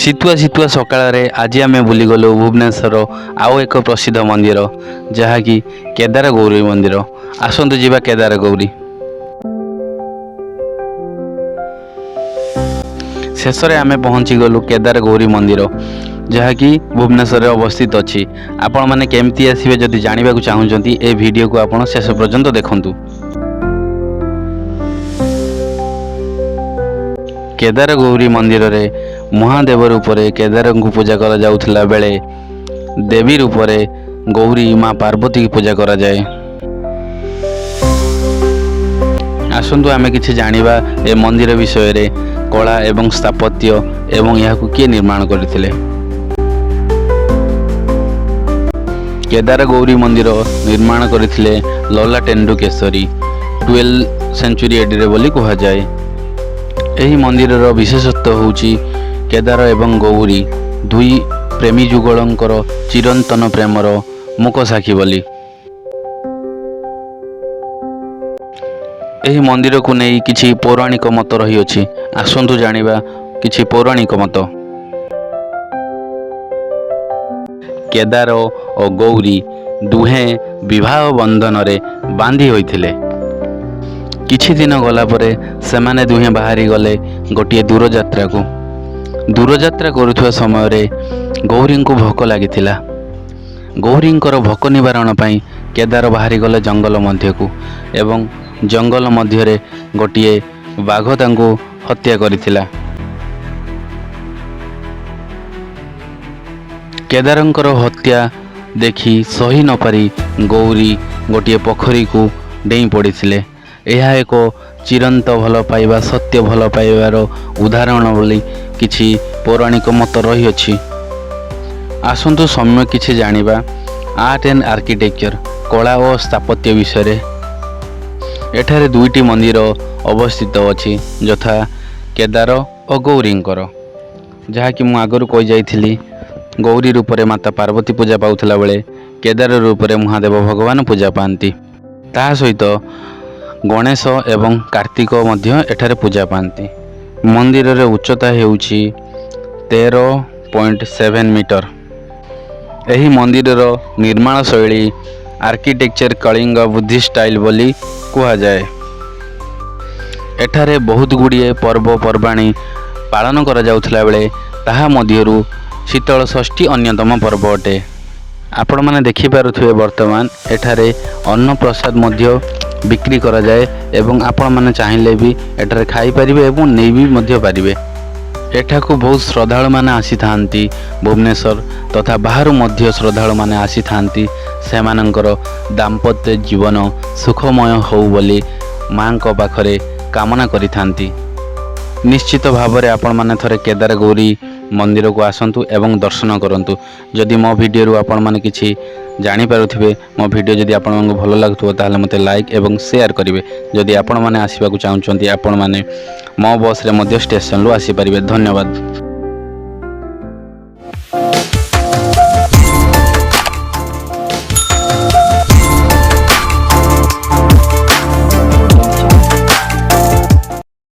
शीतुआ शीतुआ सकाळ आज आम बुलीगलु भुवनेश्वर आउ एक प्रसिद्ध मंदिर जहाँकि केदार गौरी मंदिर। आसतु जीवा केदार गौरी। शेष में आम पहुँची गलु केदार गौरी मंदिर जहाँकि भुवनेश्वर अवस्थित अच्छी। आपण मैंने केमती आसवे जदि जानवा चाहूँगी ए वीडियो को आप शेष पर्यंत देखंतु। केदार गौरी मंदिर रे महादेव रूप से केदार को पूजा करा जाउथिला बेले देवी रूप से गौरी माँ पार्वती की पूजा करा जाए। आसंतु आमे किछि जानिबा ए मंदिर विषय रे कला एवं स्थापत्य एवं यहाँ को किए निर्माण करथिले। केदार गौरी मंदिर निर्माण करथिले लला टेंडुकेश्वरी 12th सेंचुरी एडी रे बोली कहा जाए। एही मंदिर विशेषत्व होउची केदार एवं गौरी दुई प्रेमी युगलंकर चिरंतन प्रेमर मुख साक्षी बोली। एही मंदिर को नहीं किछि पौराणिक मत रही अछि। आसंतु जानिबा किछि पौराणिक मत। केदार और गौरी दुहे विवाह बंधन रे बांधी होइथिले। किछि दिन गला परे सेमाने दुहे बाहरी गले गोटे दूरयात्रा को। दूरयात्रा करुवा समय रे गौरी को भोक लगी। गौरी भोक निवारण पाई केदार बाहरी गले जंगल मध्य को एवं जंगल मध्य रे गोटे बाघ तांको हत्या करिथिला। केदारंकर हत्या देखी सही न पारी गौरी गोटे पोखरी को डेई पड़िथिले। यह एक चिरंत भल पाइबा सत्य भल पाइबार उदाहरण बोली किछि पौराणिक मत रही अछि। आसंतु सम्य किछि जानिबा आर्ट एंड आर्किटेक्चर कला और स्थापत्य विषय। एठारे दुईटी मंदिर अवस्थित अछि यथा केदार और गौरींकर, जहाँकि मु आगरू कहि जाइथिली गौरी रूप में माता पार्वती पूजा पाउथिला बेले केदार रूप में महादेव भगवान पूजा पाती। ता सहित गणेश एवं कार्तिक मध्य एठारे पूजा पाती। मंदिर रे उच्चता हेउची 13.7 मीटर। एही मंदिर रो निर्माण शैली आर्किटेक्चर कलिंग बुद्धि स्टाइल बोली कहा जाए। एठारे बहुत गुड़िए पर्वपर्वाणी पालन करा जाउथिला बेले ताहा मध्यरु शीतल षष्ठी अन्यतम पर्व अटे। आपण माने देखि पारुथिबे वर्तमान एठारे अन्न प्रसाद मध्य बिक्री करा जाए एवं आपण माने चाहिए भी एठारे खाई परिबे एवं नहीं भी मध्य पारिबे। एठाकू बहुत श्रद्धालु माने आसी थांती भुवनेश्वर तथा बाहर मध्य श्रद्धालु माने आसी थांती सेमानंकर दाम्पत्य जीवन सुखमय हो बोली मां को पाखरे कामना करि थांती। निश्चित भाव में आपण माने थरे केदार गौरी मंदिर को आसंतु एवं दर्शन करंतु। जदि मो वीडियो आपण माने किछि जानि पारुथिबे मो वीडियो जदि आपण मानक भलो लागथुबो ताले मते लाइक एवं शेयर करिवे। जदि आपण माने आसीबा को चाहुचंती आपण माने मो बस रे मध्य स्टेशन लो आसी परिबे। धन्यवाद।